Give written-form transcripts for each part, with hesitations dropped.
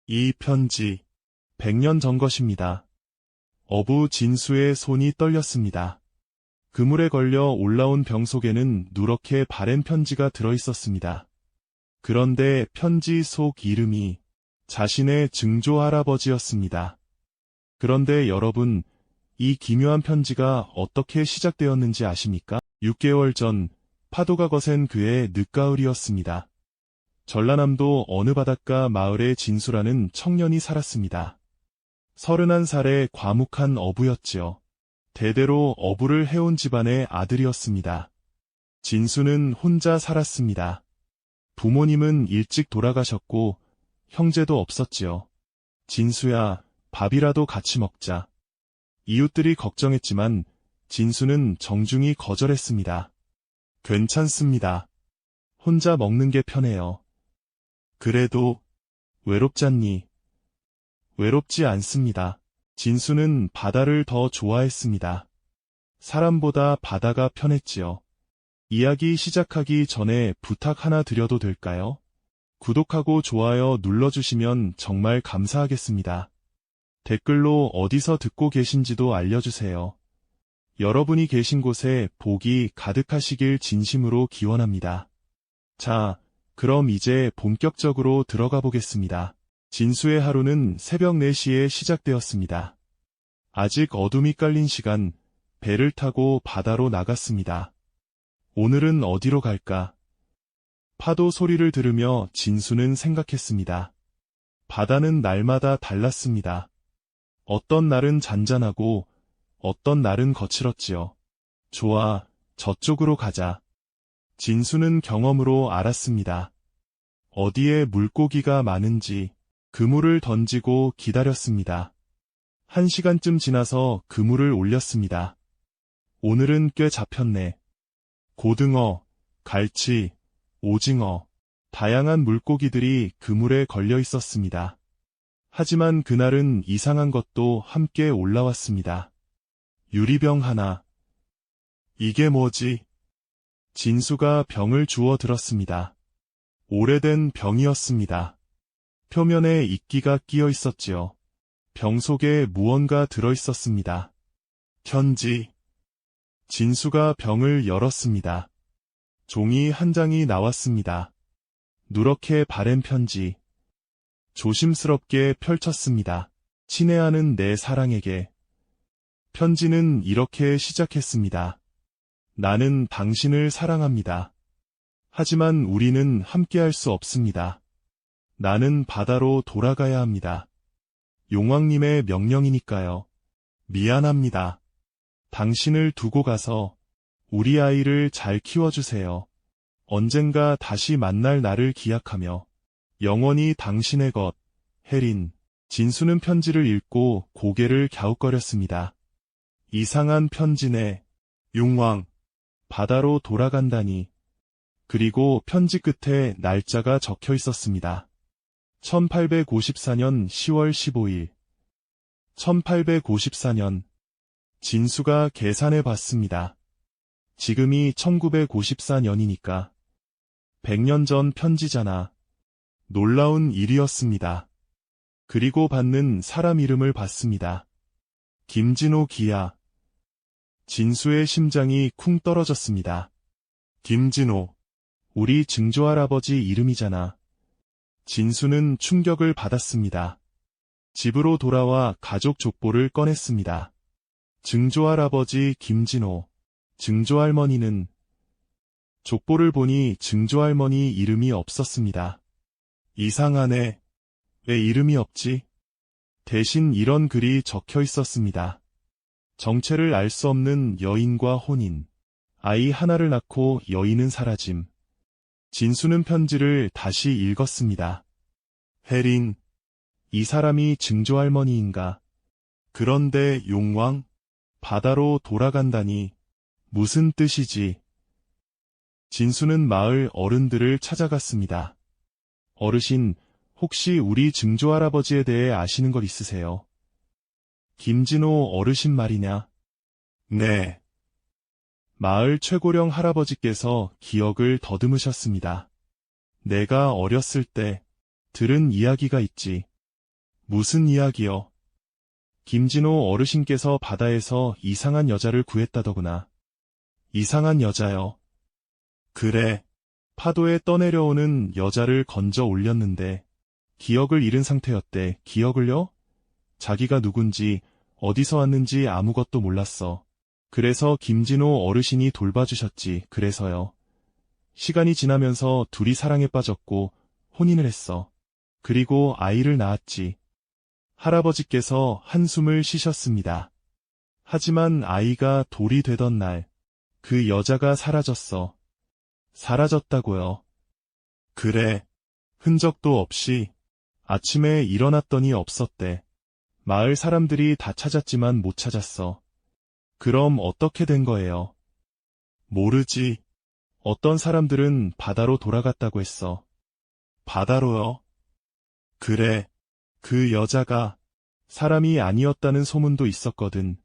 이 편지, 100년 전 것입니다. 어부 진수의 손이 떨렸습니다. 그물에 걸려 올라온 병 속에는 누렇게 바랜 편지가 들어있었습니다. 그런데 편지 속 이름이 자신의 증조 할아버지였습니다. 그런데 여러분, 이 기묘한 편지가 어떻게 시작되었는지 아십니까? 6개월 전, 파도가 거센 그의 늦가을이었습니다. 전라남도 어느 바닷가 마을에 진수라는 청년이 살았습니다. 31살의 과묵한 어부였지요. 대대로 어부를 해온 집안의 아들이었습니다. 진수는 혼자 살았습니다. 부모님은 일찍 돌아가셨고 형제도 없었지요. 진수야, 밥이라도 같이 먹자. 이웃들이 걱정했지만 진수는 정중히 거절했습니다. 괜찮습니다. 혼자 먹는 게 편해요. 그래도 외롭잖니? 외롭지 않습니다. 진수는 바다를 더 좋아했습니다. 사람보다 바다가 편했지요. 이야기 시작하기 전에 부탁 하나 드려도 될까요? 구독하고 좋아요 눌러주시면 정말 감사하겠습니다. 댓글로 어디서 듣고 계신지도 알려주세요. 여러분이 계신 곳에 복이 가득하시길 진심으로 기원합니다. 자, 그럼 이제 본격적으로 들어가 보겠습니다. 진수의 하루는 새벽 4시에 시작되었습니다. 아직 어둠이 깔린 시간, 배를 타고 바다로 나갔습니다. 오늘은 어디로 갈까? 파도 소리를 들으며 진수는 생각했습니다. 바다는 날마다 달랐습니다. 어떤 날은 잔잔하고 어떤 날은 거칠었지요. 좋아, 저쪽으로 가자. 진수는 경험으로 알았습니다. 어디에 물고기가 많은지 그물을 던지고 기다렸습니다. 1시간쯤 지나서 그물을 올렸습니다. 오늘은 꽤 잡혔네. 고등어, 갈치, 오징어, 다양한 물고기들이 그물에 걸려 있었습니다. 하지만 그날은 이상한 것도 함께 올라왔습니다. 유리병 하나. 이게 뭐지? 진수가 병을 주워 들었습니다. 오래된 병이었습니다. 표면에 이끼가 끼어 있었지요. 병 속에 무언가 들어 있었습니다. 편지. 진수가 병을 열었습니다. 종이 한 장이 나왔습니다. 누렇게 바랜 편지. 조심스럽게 펼쳤습니다. 친애하는 내 사랑에게. 편지는 이렇게 시작했습니다. 나는 당신을 사랑합니다. 하지만 우리는 함께할 수 없습니다. 나는 바다로 돌아가야 합니다. 용왕님의 명령이니까요. 미안합니다. 당신을 두고 가서 우리 아이를 잘 키워주세요. 언젠가 다시 만날 날을 기약하며 영원히 당신의 것, 혜린. 진수는 편지를 읽고 고개를 갸웃거렸습니다. 이상한 편지네. 용왕. 바다로 돌아간다니. 그리고 편지 끝에 날짜가 적혀 있었습니다. 1854년 10월 15일. 1854년. 진수가 계산해 봤습니다. 지금이 1954년이니까. 100년 전 편지잖아. 놀라운 일이었습니다. 그리고 받는 사람 이름을 봤습니다. 김진호 기야. 진수의 심장이 쿵 떨어졌습니다. 김진호. 우리 증조할아버지 이름이잖아. 진수는 충격을 받았습니다. 집으로 돌아와 가족 족보를 꺼냈습니다. 증조할아버지 김진호. 증조할머니는. 족보를 보니 증조할머니 이름이 없었습니다. 이상하네. 왜 이름이 없지? 대신 이런 글이 적혀 있었습니다. 정체를 알 수 없는 여인과 혼인. 아이 하나를 낳고 여인은 사라짐. 진수는 편지를 다시 읽었습니다. 혜린. 이 사람이 증조할머니인가? 그런데 용왕? 바다로 돌아간다니. 무슨 뜻이지? 진수는 마을 어른들을 찾아갔습니다. 어르신, 혹시 우리 증조할아버지에 대해 아시는 것 있으세요? 김진호 어르신 말이냐? 네. 마을 최고령 할아버지께서 기억을 더듬으셨습니다. 내가 어렸을 때 들은 이야기가 있지. 무슨 이야기요? 김진호 어르신께서 바다에서 이상한 여자를 구했다더구나. 이상한 여자요. 그래. 파도에 떠내려오는 여자를 건져 올렸는데 기억을 잃은 상태였대. 기억을요? 자기가 누군지 어디서 왔는지 아무것도 몰랐어. 그래서 김진호 어르신이 돌봐주셨지. 그래서요. 시간이 지나면서 둘이 사랑에 빠졌고 혼인을 했어. 그리고 아이를 낳았지. 할아버지께서 한숨을 쉬셨습니다. 하지만 아이가 돌이 되던 날, 그 여자가 사라졌어. 사라졌다고요. 그래. 흔적도 없이 아침에 일어났더니 없었대. 마을 사람들이 다 찾았지만 못 찾았어. 그럼 어떻게 된 거예요? 모르지. 어떤 사람들은 바다로 돌아갔다고 했어. 바다로요? 그래. 그 여자가 사람이 아니었다는 소문도 있었거든.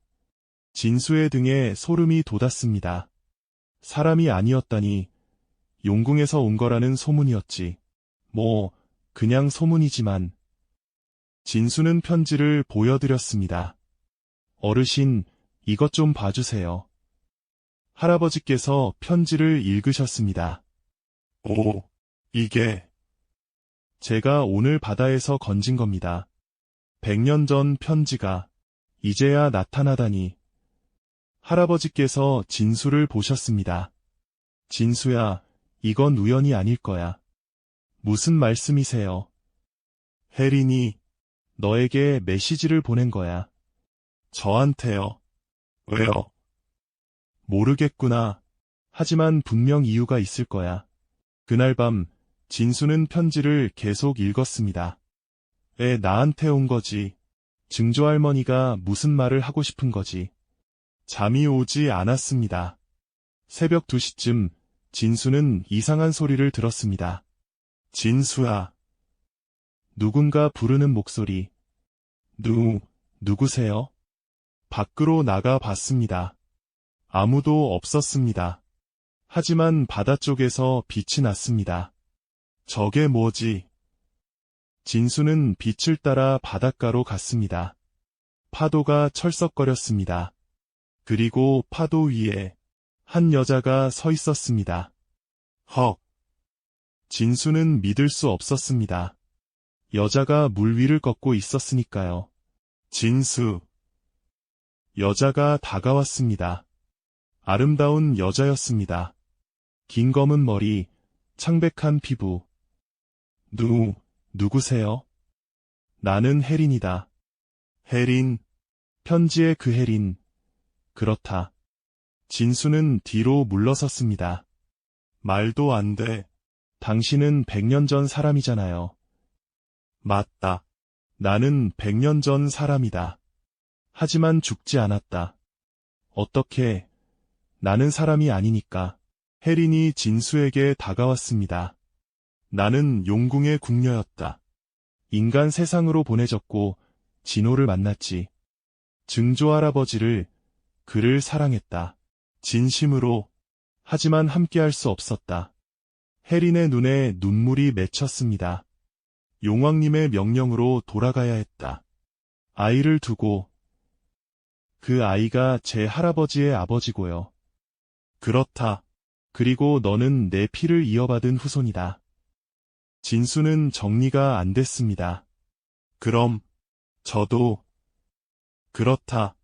진수의 등에 소름이 돋았습니다. 사람이 아니었다니 용궁에서 온 거라는 소문이었지. 뭐 그냥 소문이지만. 진수는 편지를 보여드렸습니다. 어르신, 이것 좀 봐주세요. 할아버지께서 편지를 읽으셨습니다. 오, 이게 제가 오늘 바다에서 건진 겁니다. 100년 전 편지가 이제야 나타나다니. 할아버지께서 진수를 보셨습니다. 진수야, 이건 우연이 아닐 거야. 무슨 말씀이세요? 혜린이 너에게 메시지를 보낸 거야. 저한테요. 왜요? 모르겠구나. 하지만 분명 이유가 있을 거야. 그날 밤 진수는 편지를 계속 읽었습니다. 애 나한테 온 거지. 증조할머니가 무슨 말을 하고 싶은 거지. 잠이 오지 않았습니다. 새벽 2시쯤 진수는 이상한 소리를 들었습니다. 진수야. 누군가 부르는 목소리. 누구세요? 밖으로 나가 봤습니다. 아무도 없었습니다. 하지만 바다 쪽에서 빛이 났습니다. 저게 뭐지? 진수는 빛을 따라 바닷가로 갔습니다. 파도가 철썩거렸습니다. 그리고 파도 위에 한 여자가 서 있었습니다. 헉! 진수는 믿을 수 없었습니다. 여자가 물 위를 걷고 있었으니까요. 진수. 여자가 다가왔습니다. 아름다운 여자였습니다. 긴 검은 머리, 창백한 피부. 누구세요? 나는 혜린이다. 혜린. 편지의 그 혜린. 그렇다. 진수는 뒤로 물러섰습니다. 말도 안 돼. 당신은 100년 전 사람이잖아요. 맞다. 나는 100년 전 사람이다. 하지만 죽지 않았다. 어떻게? 나는 사람이 아니니까. 혜린이 진수에게 다가왔습니다. 나는 용궁의 궁녀였다. 인간 세상으로 보내졌고 진호를 만났지. 증조 할아버지를, 그를 사랑했다. 진심으로. 하지만 함께할 수 없었다. 혜린의 눈에 눈물이 맺혔습니다. 용왕님의 명령으로 돌아가야 했다. 아이를 두고. 그 아이가 제 할아버지의 아버지고요. 그렇다. 그리고 너는 내 피를 이어받은 후손이다. 진수는 정리가 안 됐습니다. 그럼 저도. 그렇다.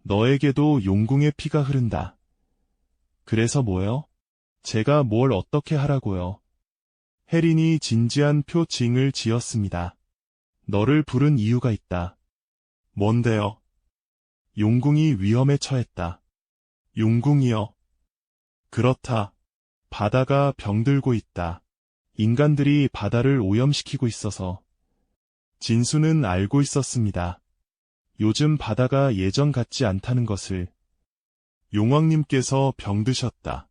너에게도 용궁의 피가 흐른다. 그래서 뭐요? 제가 뭘 어떻게 하라고요? 혜린이 진지한 표징을 지었습니다. 너를 부른 이유가 있다. 뭔데요? 용궁이 위험에 처했다. 용궁이요? 그렇다. 바다가 병들고 있다. 인간들이 바다를 오염시키고 있어서. 진수는 알고 있었습니다. 요즘 바다가 예전 같지 않다는 것을. 용왕님께서 병드셨다.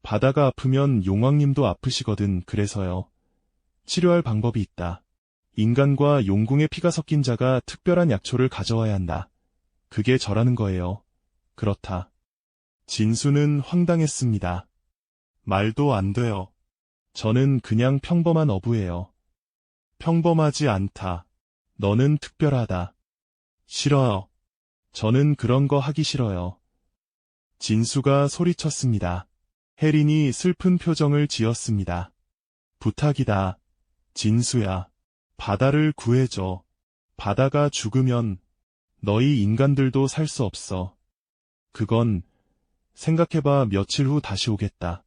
바다가 아프면 용왕님도 아프시거든. 그래서요. 치료할 방법이 있다. 인간과 용궁의 피가 섞인 자가 특별한 약초를 가져와야 한다. 그게 저라는 거예요. 그렇다. 진수는 황당했습니다. 말도 안 돼요. 저는 그냥 평범한 어부예요. 평범하지 않다. 너는 특별하다. 싫어요. 저는 그런 거 하기 싫어요. 진수가 소리쳤습니다. 혜린이 슬픈 표정을 지었습니다. 부탁이다. 진수야. 바다를 구해줘. 바다가 죽으면 너희 인간들도 살 수 없어. 그건 생각해봐 며칠 후 다시 오겠다.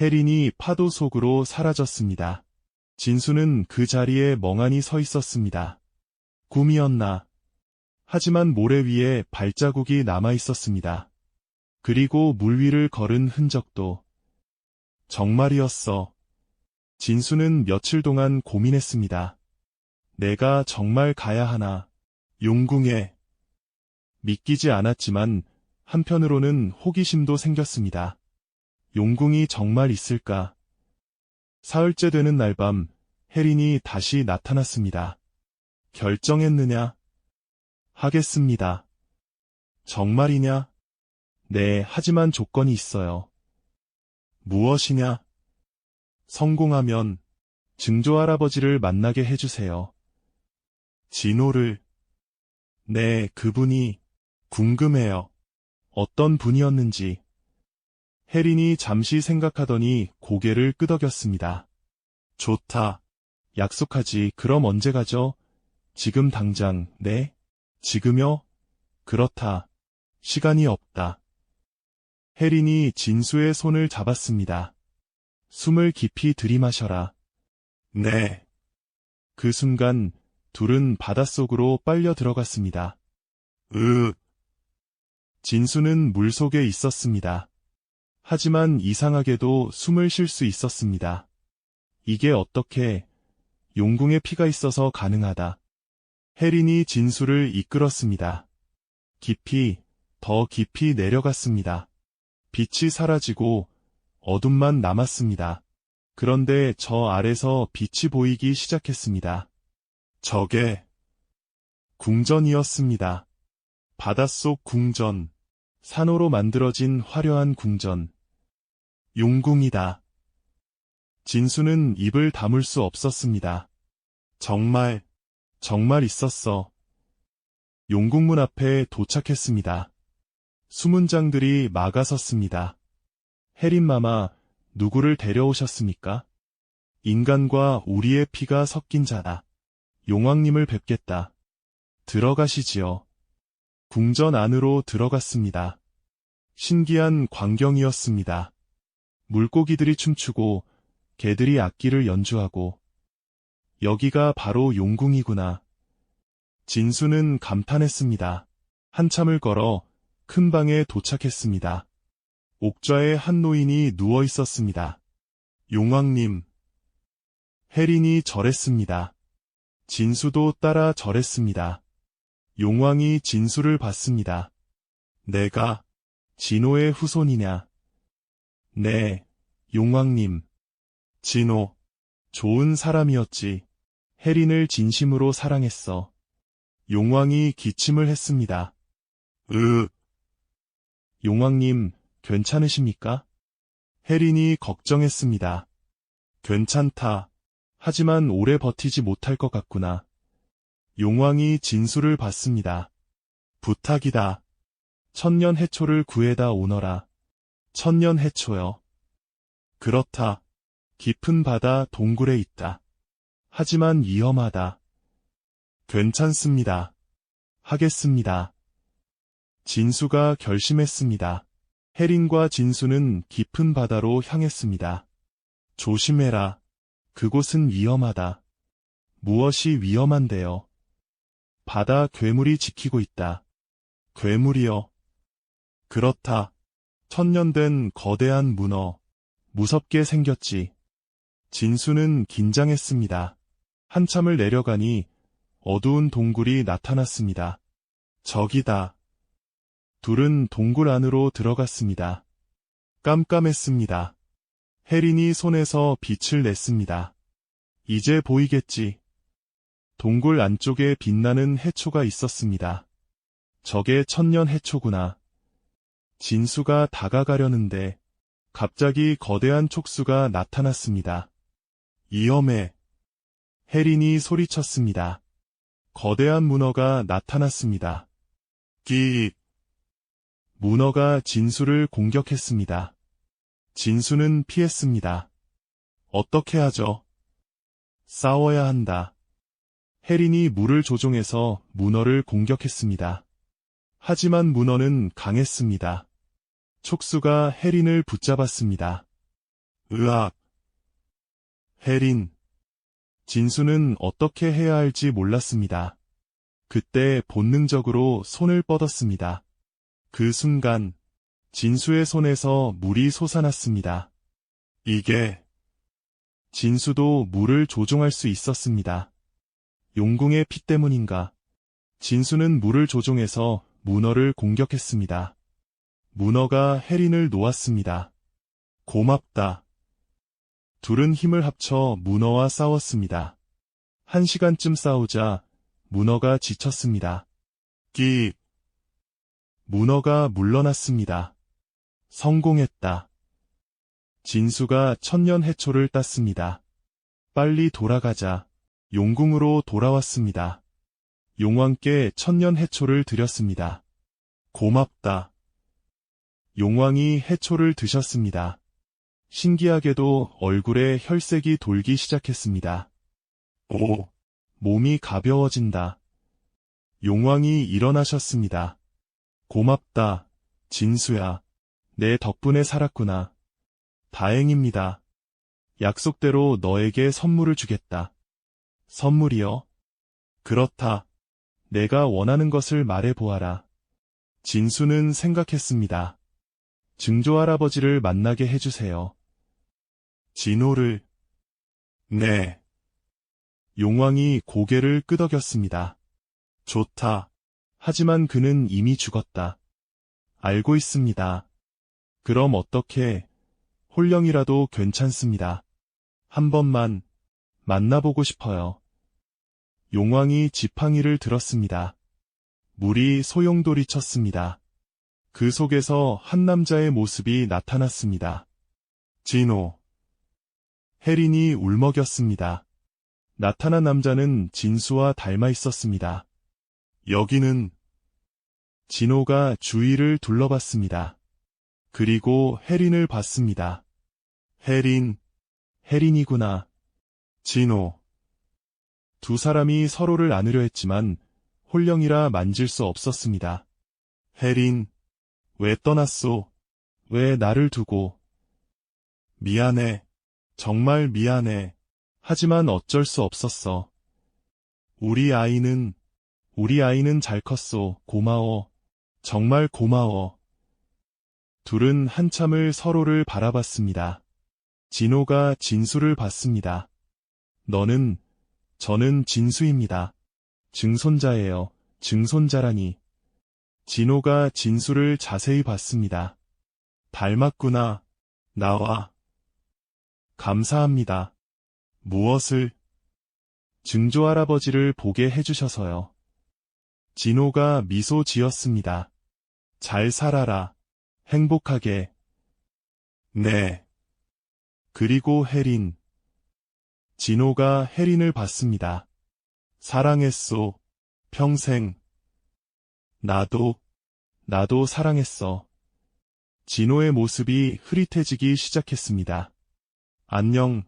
혜린이 파도 속으로 사라졌습니다. 진수는 그 자리에 멍하니 서 있었습니다. 꿈이었나? 하지만 모래 위에 발자국이 남아 있었습니다. 그리고 물 위를 걸은 흔적도. 정말이었어. 진수는 며칠 동안 고민했습니다. 내가 정말 가야 하나? 용궁에. 믿기지 않았지만 한편으로는 호기심도 생겼습니다. 용궁이 정말 있을까? 사흘째 되는 날 밤, 혜린이 다시 나타났습니다. 결정했느냐? 하겠습니다. 정말이냐? 네, 하지만 조건이 있어요. 무엇이냐? 성공하면 증조할아버지를 만나게 해주세요. 진호를. 네, 그분이 궁금해요. 어떤 분이었는지. 혜린이 잠시 생각하더니 고개를 끄덕였습니다. 좋다. 약속하지. 그럼 언제 가죠? 지금 당장. 네? 지금요? 그렇다. 시간이 없다. 혜린이 진수의 손을 잡았습니다. 숨을 깊이 들이마셔라. 네. 그 순간 둘은 바닷속으로 빨려 들어갔습니다. 진수는 물속에 있었습니다. 하지만 이상하게도 숨을 쉴 수 있었습니다. 이게 어떻게 용궁에 피가 있어서 가능하다. 혜린이 진수를 이끌었습니다. 깊이, 더 깊이 내려갔습니다. 빛이 사라지고 어둠만 남았습니다. 그런데 저 아래서 빛이 보이기 시작했습니다. 저게 궁전이었습니다. 바닷속 궁전, 산호로 만들어진 화려한 궁전. 용궁이다. 진수는 입을 다물 수 없었습니다. 정말 있었어. 용궁문 앞에 도착했습니다. 수문장들이 막아섰습니다. 혜린마마, 누구를 데려오셨습니까? 인간과 우리의 피가 섞인 자다. 용왕님을 뵙겠다. 들어가시지요. 궁전 안으로 들어갔습니다. 신기한 광경이었습니다. 물고기들이 춤추고 개들이 악기를 연주하고 여기가 바로 용궁이구나. 진수는 감탄했습니다. 한참을 걸어 큰 방에 도착했습니다. 옥좌에 한 노인이 누워 있었습니다. 용왕님. 혜린이 절했습니다. 진수도 따라 절했습니다. 용왕이 진수를 봤습니다. 내가 진호의 후손이냐? 네, 용왕님. 진호, 좋은 사람이었지. 혜린을 진심으로 사랑했어. 용왕이 기침을 했습니다. 용왕님, 괜찮으십니까? 혜린이 걱정했습니다. 괜찮다. 하지만 오래 버티지 못할 것 같구나. 용왕이 진수를 봤습니다. 부탁이다. 천년 해초를 구해다 오너라. 천년 해초요. 그렇다. 깊은 바다 동굴에 있다. 하지만 위험하다. 괜찮습니다. 하겠습니다. 진수가 결심했습니다. 혜린과 진수는 깊은 바다로 향했습니다. 조심해라. 그곳은 위험하다. 무엇이 위험한데요? 바다 괴물이 지키고 있다. 괴물이요? 그렇다. 천년된 거대한 문어. 무섭게 생겼지. 진수는 긴장했습니다. 한참을 내려가니 어두운 동굴이 나타났습니다. 저기다. 둘은 동굴 안으로 들어갔습니다. 깜깜했습니다. 혜린이 손에서 빛을 냈습니다. 이제 보이겠지. 동굴 안쪽에 빛나는 해초가 있었습니다. 저게 천년 해초구나. 진수가 다가가려는데 갑자기 거대한 촉수가 나타났습니다. 위험해. 혜린이 소리쳤습니다. 거대한 문어가 나타났습니다. 끼익! 문어가 진수를 공격했습니다. 진수는 피했습니다. 어떻게 하죠? 싸워야 한다. 혜린이 물을 조종해서 문어를 공격했습니다. 하지만 문어는 강했습니다. 촉수가 혜린을 붙잡았습니다. 으악! 혜린. 진수는 어떻게 해야 할지 몰랐습니다. 그때 본능적으로 손을 뻗었습니다. 그 순간 진수의 손에서 물이 솟아났습니다. 이게 진수도 물을 조종할 수 있었습니다. 용궁의 피 때문인가? 진수는 물을 조종해서 문어를 공격했습니다. 문어가 혜린을 놓았습니다. 고맙다. 둘은 힘을 합쳐 문어와 싸웠습니다. 1시간쯤 싸우자 문어가 지쳤습니다. 끼익! 문어가 물러났습니다. 성공했다. 진수가 천년 해초를 땄습니다. 빨리 돌아가자. 용궁으로 돌아왔습니다. 용왕께 천년 해초를 드렸습니다. 고맙다. 용왕이 해초를 드셨습니다. 신기하게도 얼굴에 혈색이 돌기 시작했습니다. 오, 몸이 가벼워진다. 용왕이 일어나셨습니다. 고맙다, 진수야. 내 덕분에 살았구나. 다행입니다. 약속대로 너에게 선물을 주겠다. 선물이요? 그렇다. 내가 원하는 것을 말해보아라. 진수는 생각했습니다. 증조할아버지를 만나게 해주세요. 진호를. 네. 용왕이 고개를 끄덕였습니다. 좋다. 하지만 그는 이미 죽었다. 알고 있습니다. 그럼 어떻게, 홀령이라도 괜찮습니다. 한 번만 만나보고 싶어요. 용왕이 지팡이를 들었습니다. 물이 소용돌이 쳤습니다. 그 속에서 한 남자의 모습이 나타났습니다. 진호. 혜린이 울먹였습니다. 나타난 남자는 진수와 닮아 있었습니다. 여기는. 진호가 주위를 둘러봤습니다. 그리고 혜린을 봤습니다. 혜린이구나. 진호. 두 사람이 서로를 안으려 했지만 홀령이라 만질 수 없었습니다. 혜린, 왜 떠났소? 왜 나를 두고? 미안해. 정말 미안해. 하지만 어쩔 수 없었어. 우리 아이는 잘 컸소. 고마워. 정말 고마워. 둘은 한참을 서로를 바라봤습니다. 진호가 진수를 봤습니다. 저는 진수입니다. 증손자예요. 증손자라니. 진호가 진수를 자세히 봤습니다. 닮았구나. 나와. 감사합니다. 무엇을? 증조할아버지를 보게 해주셔서요. 진호가 미소 지었습니다. 잘 살아라. 행복하게. 네. 그리고 혜린. 진호가 혜린을 봤습니다. 사랑했소. 평생. 나도 사랑했어. 진호의 모습이 흐릿해지기 시작했습니다. 안녕.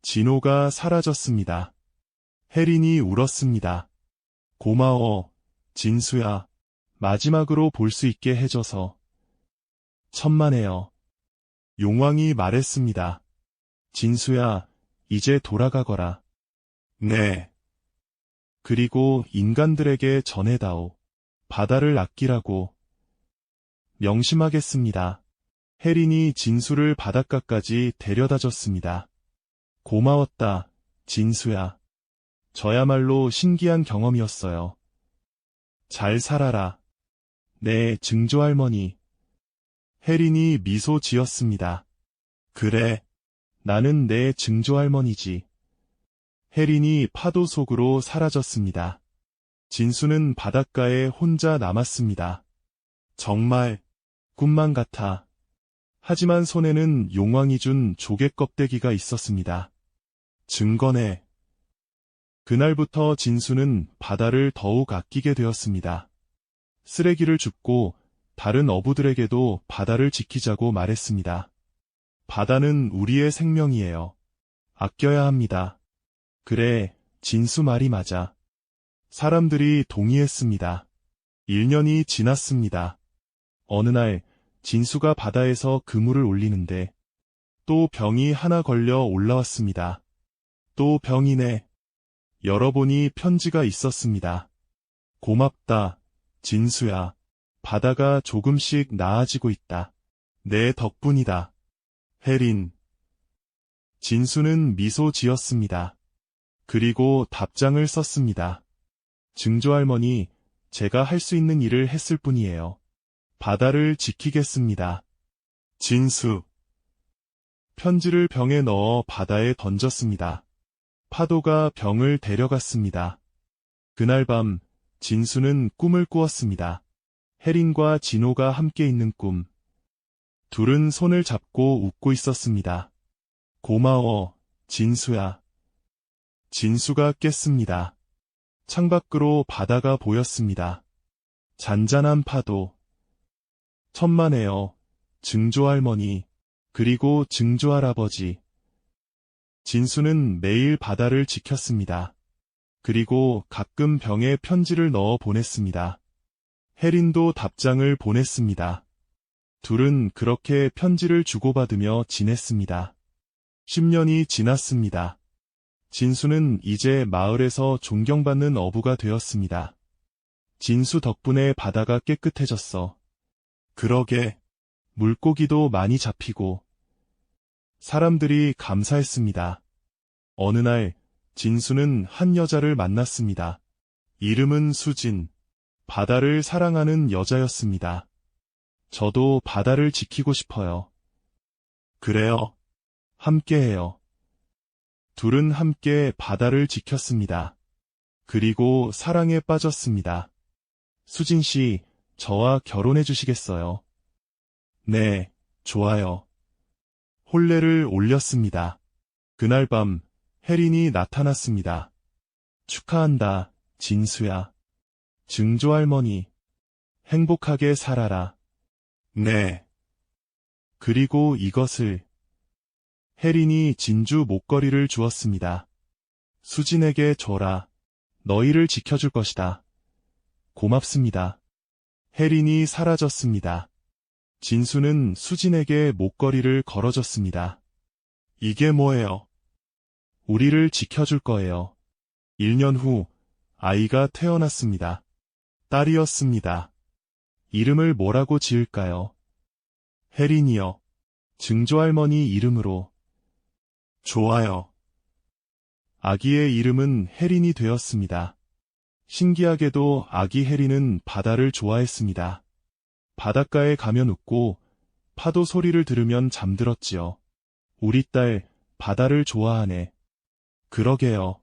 진호가 사라졌습니다. 혜린이 울었습니다. 고마워, 진수야. 마지막으로 볼 수 있게 해줘서. 천만에요. 용왕이 말했습니다. 진수야, 이제 돌아가거라. 네. 그리고 인간들에게 전해다오. 바다를 아끼라고. 명심하겠습니다. 혜린이 진수를 바닷가까지 데려다줬습니다. 고마웠다, 진수야. 저야말로 신기한 경험이었어요. 잘 살아라. 네, 증조할머니. 혜린이 미소 지었습니다. 그래, 나는 내 증조할머니지. 혜린이 파도 속으로 사라졌습니다. 진수는 바닷가에 혼자 남았습니다. 정말 꿈만 같아. 하지만 손에는 용왕이 준 조개 껍데기가 있었습니다. 증거네. 그날부터 진수는 바다를 더욱 아끼게 되었습니다. 쓰레기를 줍고 다른 어부들에게도 바다를 지키자고 말했습니다. 바다는 우리의 생명이에요. 아껴야 합니다. 그래, 진수 말이 맞아. 사람들이 동의했습니다. 1년이 지났습니다. 어느 날 진수가 바다에서 그물을 올리는데 또 병이 하나 걸려 올라왔습니다. 또 병이네. 열어보니 편지가 있었습니다. 고맙다, 진수야. 바다가 조금씩 나아지고 있다. 내 덕분이다. 혜린. 진수는 미소 지었습니다. 그리고 답장을 썼습니다. 증조할머니, 제가 할 수 있는 일을 했을 뿐이에요. 바다를 지키겠습니다. 진수. 편지를 병에 넣어 바다에 던졌습니다. 파도가 병을 데려갔습니다. 그날 밤 진수는 꿈을 꾸었습니다. 혜린과 진호가 함께 있는 꿈. 둘은 손을 잡고 웃고 있었습니다. 고마워, 진수야. 진수가 깼습니다. 창밖으로 바다가 보였습니다. 잔잔한 파도. 천만에요, 증조할머니, 그리고 증조할아버지. 진수는 매일 바다를 지켰습니다. 그리고 가끔 병에 편지를 넣어 보냈습니다. 혜린도 답장을 보냈습니다. 둘은 그렇게 편지를 주고받으며 지냈습니다. 10년이 지났습니다. 진수는 이제 마을에서 존경받는 어부가 되었습니다. 진수 덕분에 바다가 깨끗해졌어. 그러게, 물고기도 많이 잡히고, 사람들이 감사했습니다. 어느 날, 진수는 한 여자를 만났습니다. 이름은 수진. 바다를 사랑하는 여자였습니다. 저도 바다를 지키고 싶어요. 그래요. 함께해요. 둘은 함께 바다를 지켰습니다. 그리고 사랑에 빠졌습니다. 수진 씨, 저와 결혼해 주시겠어요? 네, 좋아요. 혼례를 올렸습니다. 그날 밤, 혜린이 나타났습니다. 축하한다, 진수야. 증조할머니. 행복하게 살아라. 네. 그리고 이것을. 혜린이 진주 목걸이를 주었습니다. 수진에게 줘라. 너희를 지켜줄 것이다. 고맙습니다. 혜린이 사라졌습니다. 진수는 수진에게 목걸이를 걸어줬습니다. 이게 뭐예요? 우리를 지켜줄 거예요. 1년 후 아이가 태어났습니다. 딸이었습니다. 이름을 뭐라고 지을까요? 혜린이요. 증조할머니 이름으로. 좋아요. 아기의 이름은 혜린이 되었습니다. 신기하게도 아기 혜린은 바다를 좋아했습니다. 바닷가에 가면 웃고 파도 소리를 들으면 잠들었지요. 우리 딸 바다를 좋아하네. 그러게요.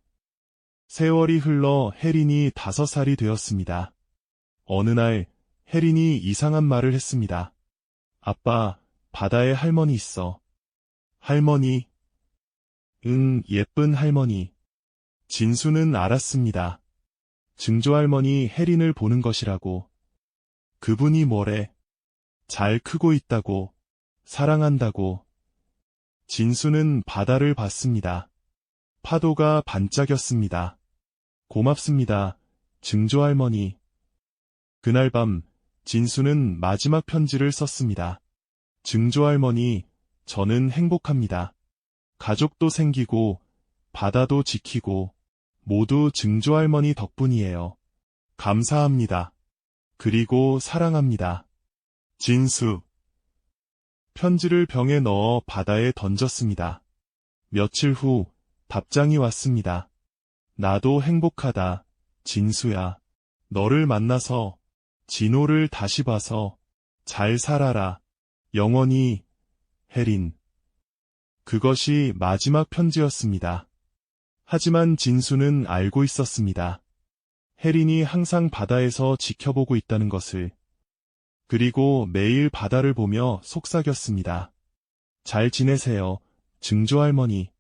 세월이 흘러 혜린이 5살이 되었습니다. 어느 날 혜린이 이상한 말을 했습니다. 아빠, 바다에 할머니 있어. 할머니? 응, 예쁜 할머니. 진수는 알았습니다. 증조할머니 혜린을 보는 것이라고. 그분이 뭐래? 잘 크고 있다고. 사랑한다고. 진수는 바다를 봤습니다. 파도가 반짝였습니다. 고맙습니다, 증조할머니. 그날 밤 진수는 마지막 편지를 썼습니다. 증조할머니, 저는 행복합니다. 가족도 생기고 바다도 지키고 모두 증조할머니 덕분이에요. 감사합니다. 그리고 사랑합니다. 진수. 편지를 병에 넣어 바다에 던졌습니다. 며칠 후 답장이 왔습니다. 나도 행복하다, 진수야. 너를 만나서, 진호를 다시 봐서, 잘 살아라. 영원히, 혜린. 그것이 마지막 편지였습니다. 하지만 진수는 알고 있었습니다. 혜린이 항상 바다에서 지켜보고 있다는 것을. 그리고 매일 바다를 보며 속삭였습니다. 잘 지내세요, 증조할머니.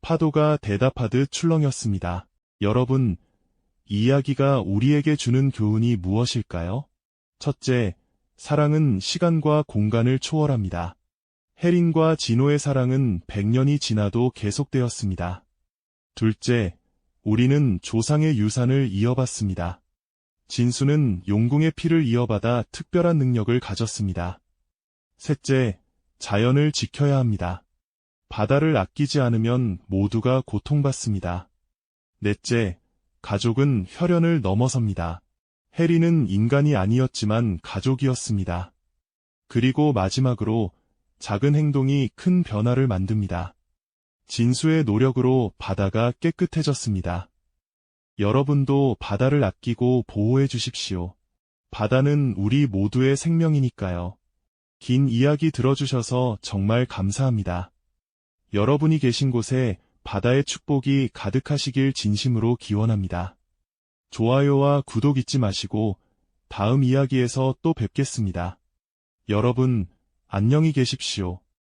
파도가 대답하듯 출렁였습니다. 여러분, 이 이야기가 우리에게 주는 교훈이 무엇일까요? 첫째, 사랑은 시간과 공간을 초월합니다. 혜린과 진호의 사랑은 100년이 지나도 계속되었습니다. 둘째, 우리는 조상의 유산을 이어받습니다. 진수는 용궁의 피를 이어받아 특별한 능력을 가졌습니다. 셋째, 자연을 지켜야 합니다. 바다를 아끼지 않으면 모두가 고통받습니다. 넷째, 가족은 혈연을 넘어섭니다. 혜리는 인간이 아니었지만 가족이었습니다. 그리고 마지막으로 작은 행동이 큰 변화를 만듭니다. 진수의 노력으로 바다가 깨끗해졌습니다. 여러분도 바다를 아끼고 보호해 주십시오. 바다는 우리 모두의 생명이니까요. 긴 이야기 들어주셔서 정말 감사합니다. 여러분이 계신 곳에 바다의 축복이 가득하시길 진심으로 기원합니다. 좋아요와 구독 잊지 마시고 다음 이야기에서 또 뵙겠습니다. 여러분, 안녕히 계십시오.